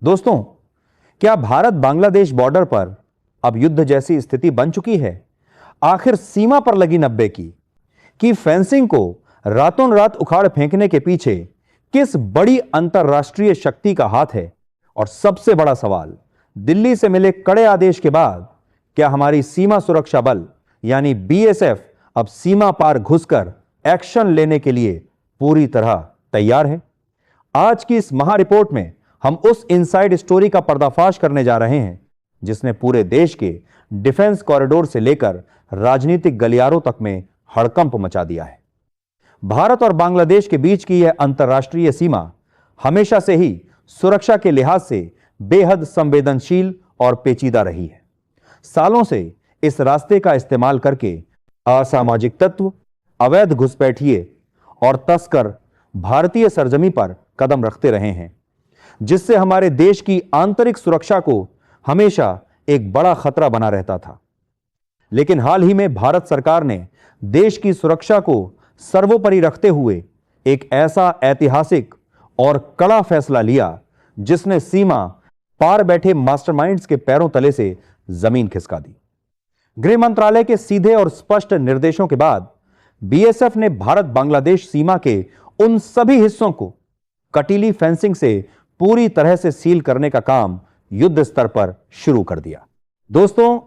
दोस्तों, क्या भारत बांग्लादेश बॉर्डर पर अब युद्ध जैसी स्थिति बन चुकी है? आखिर सीमा पर लगी 90 की फेंसिंग को रातों रात उखाड़ फेंकने के पीछे किस बड़ी अंतरराष्ट्रीय शक्ति का हाथ है? और सबसे बड़ा सवाल, दिल्ली से मिले कड़े आदेश के बाद क्या हमारी सीमा सुरक्षा बल यानी बीएसएफ अब सीमा पार घुसकर एक्शन लेने के लिए पूरी तरह तैयार है? आज की इस महा रिपोर्ट में हम उस इनसाइड स्टोरी का पर्दाफाश करने जा रहे हैं जिसने पूरे देश के डिफेंस कॉरिडोर से लेकर राजनीतिक गलियारों तक में हड़कंप मचा दिया है। भारत और बांग्लादेश के बीच की यह अंतर्राष्ट्रीय सीमा हमेशा से ही सुरक्षा के लिहाज से बेहद संवेदनशील और पेचीदा रही है। सालों से इस रास्ते का इस्तेमाल करके असामाजिक तत्व, अवैध घुसपैठिए और तस्कर भारतीय सरजमी पर कदम रखते रहे हैं, जिससे हमारे देश की आंतरिक सुरक्षा को हमेशा एक बड़ा खतरा बना रहता था। लेकिन हाल ही में भारत सरकार ने देश की सुरक्षा को सर्वोपरि रखते हुए एक ऐसा ऐतिहासिक और कड़ा फैसला लिया जिसने सीमा पार बैठे मास्टरमाइंड्स के पैरों तले से जमीन खिसका दी। गृह मंत्रालय के सीधे और स्पष्ट निर्देशों के बाद बीएसएफ ने भारत बांग्लादेश सीमा के उन सभी हिस्सों को कटीली फेंसिंग से पूरी तरह से सील करने का काम युद्ध स्तर पर शुरू कर दिया। दोस्तों,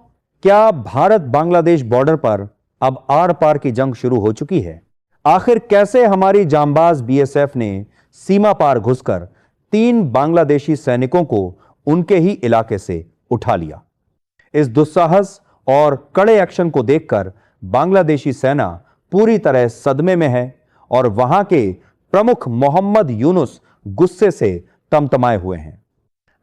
क्या भारत बांग्लादेश बॉर्डर पर अब आर पार की जंग शुरू हो चुकी है? आखिर कैसे हमारी जांबाज बीएसएफ ने सीमा पार घुसकर 3 बांग्लादेशी सैनिकों को उनके ही इलाके से उठा लिया? इस दुस्साहस और कड़े एक्शन को देखकर बांग्लादेशी सेना पूरी तरह सदमे में है और वहां के प्रमुख मोहम्मद यूनुस गुस्से से तमतमाए हुए हैं।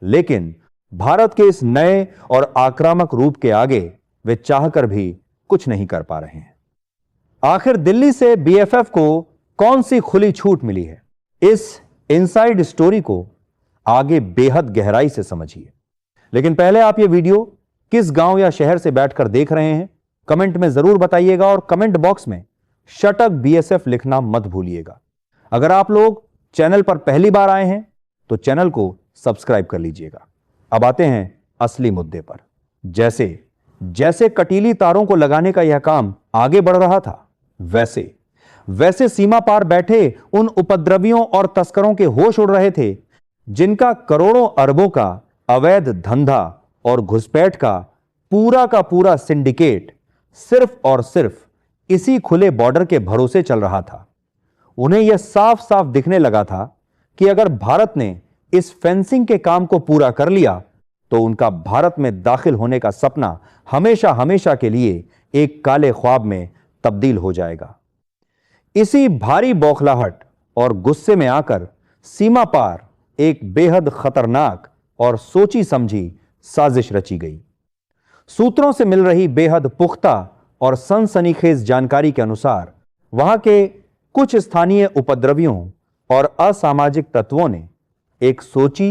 लेकिन भारत के इस नए और आक्रामक रूप के आगे वे चाहकर भी कुछ नहीं कर पा रहे हैं। आखिर दिल्ली से बीएसएफ को कौन सी खुली छूट मिली है? इस इनसाइड स्टोरी को आगे बेहद गहराई से समझिए। लेकिन पहले आप ये वीडियो किस गांव या शहर से बैठकर देख रहे हैं, कमेंट में जरूर बताइएगा और कमेंट बॉक्स में शटक बीएसएफ लिखना मत भूलिएगा। अगर आप लोग चैनल पर पहली बार आए हैं तो चैनल को सब्सक्राइब कर लीजिएगा। अब आते हैं असली मुद्दे पर। जैसे जैसे कटीली तारों को लगाने का यह काम आगे बढ़ रहा था, वैसे सीमा पार बैठे उन उपद्रवियों और तस्करों के होश उड़ रहे थे जिनका करोड़ों अरबों का अवैध धंधा और घुसपैठ का पूरा सिंडिकेट सिर्फ और सिर्फ इसी खुले बॉर्डर के भरोसे चल रहा था। उन्हें यह साफ साफ दिखने लगा था कि अगर भारत ने इस फेंसिंग के काम को पूरा कर लिया तो उनका भारत में दाखिल होने का सपना हमेशा हमेशा के लिए एक काले ख्वाब में तब्दील हो जाएगा। इसी भारी बौखलाहट और गुस्से में आकर सीमा पार एक बेहद खतरनाक और सोची समझी साजिश रची गई। सूत्रों से मिल रही बेहद पुख्ता और सनसनीखेज जानकारी के अनुसार वहां के कुछ स्थानीय उपद्रवियों और असामाजिक तत्वों ने एक सोची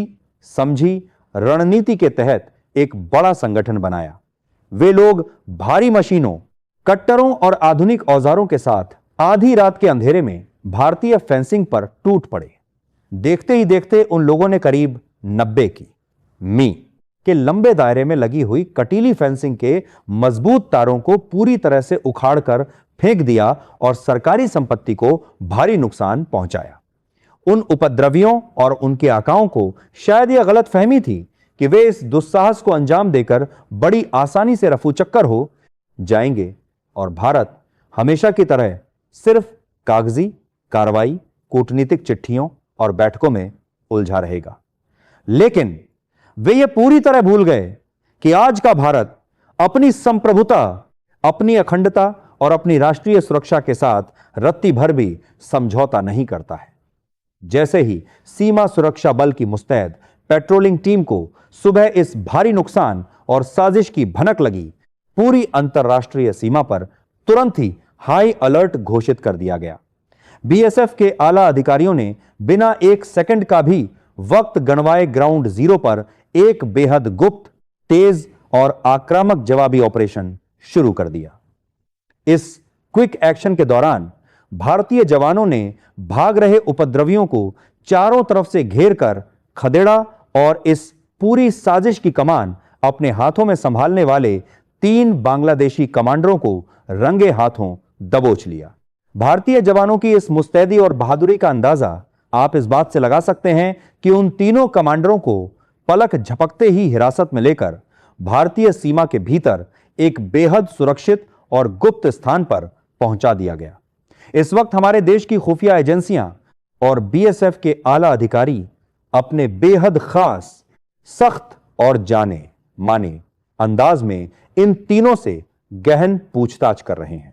समझी रणनीति के तहत एक बड़ा संगठन बनाया। वे लोग भारी मशीनों, कट्टरों और आधुनिक औजारों के साथ आधी रात के अंधेरे में भारतीय फेंसिंग पर टूट पड़े। देखते ही देखते उन लोगों ने करीब 90 मी के लंबे दायरे में लगी हुई कटीली फेंसिंग के मजबूत तारों को पूरी तरह से उखाड़कर फेंक दिया और सरकारी संपत्ति को भारी नुकसान पहुंचाया। उन उपद्रवियों और उनके आकाओं को शायद यह गलत फहमी थी कि वे इस दुस्साहस को अंजाम देकर बड़ी आसानी से रफूचक्कर हो जाएंगे और भारत हमेशा की तरह सिर्फ कागजी कार्रवाई, कूटनीतिक चिट्ठियों और बैठकों में उलझा रहेगा। लेकिन वे ये पूरी तरह भूल गए कि आज का भारत अपनी संप्रभुता, अपनी अखंडता और अपनी राष्ट्रीय सुरक्षा के साथ रत्ती भर भी समझौता नहीं करता है। जैसे ही सीमा सुरक्षा बल की मुस्तैद पेट्रोलिंग टीम को सुबह इस भारी नुकसान और साजिश की भनक लगी, पूरी अंतरराष्ट्रीय सीमा पर तुरंत ही हाई अलर्ट घोषित कर दिया गया। बीएसएफ के आला अधिकारियों ने बिना एक सेकंड का भी वक्त गणवाए ग्राउंड जीरो पर एक बेहद गुप्त, तेज और आक्रामक जवाबी ऑपरेशन शुरू कर दिया। इस क्विक एक्शन के दौरान भारतीय जवानों ने भाग रहे उपद्रवियों को चारों तरफ से घेर कर खदेड़ा और इस पूरी साजिश की कमान अपने हाथों में संभालने वाले 3 बांग्लादेशी कमांडरों को रंगे हाथों दबोच लिया। भारतीय जवानों की इस मुस्तैदी और बहादुरी का अंदाजा आप इस बात से लगा सकते हैं कि उन तीनों कमांडरों को पलक झपकते ही हिरासत में लेकर भारतीय सीमा के भीतर एक बेहद सुरक्षित और गुप्त स्थान पर पहुंचा दिया गया। इस वक्त हमारे देश की खुफिया एजेंसियां और बीएसएफ के आला अधिकारी अपने बेहद खास, सख्त और जाने माने अंदाज में इन तीनों से गहन पूछताछ कर रहे हैं।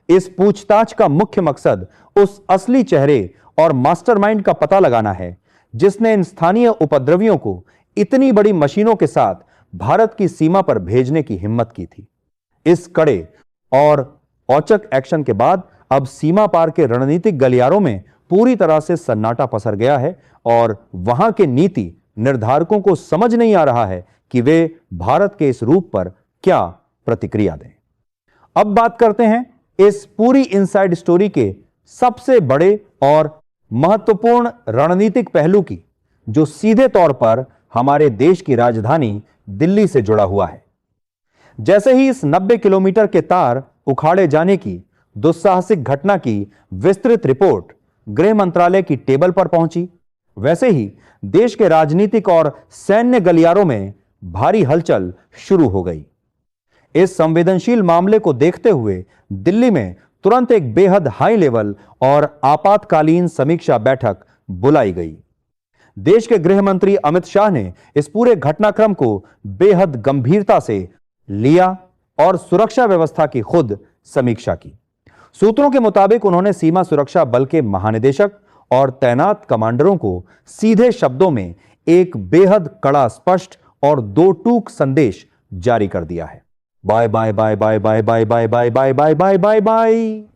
इस पूछताछ का मुख्य मकसद उस असली चेहरे और मास्टरमाइंड का पता लगाना है जिसने इन स्थानीय उपद्रवियों को इतनी बड़ी मशीनों के साथ भारत की सीमा पर भेजने की हिम्मत की थी। इस कड़े और औचक एक्शन के बाद अब सीमा पार के रणनीतिक गलियारों में पूरी तरह से सन्नाटा पसर गया है और वहां के नीति निर्धारकों को समझ नहीं आ रहा है कि वे भारत के इस रूप पर क्या प्रतिक्रिया दें। अब बात करते हैं इस पूरी इनसाइड स्टोरी के सबसे बड़े और महत्वपूर्ण रणनीतिक पहलू की, जो सीधे तौर पर हमारे देश की राजधानी दिल्ली से जुड़ा हुआ है। जैसे ही इस 90 किलोमीटर के तार उखाड़े जाने की दुस्साहसिक घटना की विस्तृत रिपोर्ट गृह मंत्रालय की टेबल पर पहुंची, वैसे ही देश के राजनीतिक और सैन्य गलियारों में भारी हलचल शुरू हो गई। इस संवेदनशील मामले को देखते हुए दिल्ली में तुरंत एक बेहद हाई लेवल और आपातकालीन समीक्षा बैठक बुलाई गई। देश के गृह मंत्री अमित शाह ने इस पूरे घटनाक्रम को बेहद गंभीरता से लिया और सुरक्षा व्यवस्था की खुद समीक्षा की। सूत्रों के मुताबिक उन्होंने सीमा सुरक्षा बल के महानिदेशक और तैनात कमांडरों को सीधे शब्दों में एक बेहद कड़ा, स्पष्ट और 2 टूक संदेश जारी कर दिया है। Bye bye bye bye bye bye bye bye bye bye bye bye bye.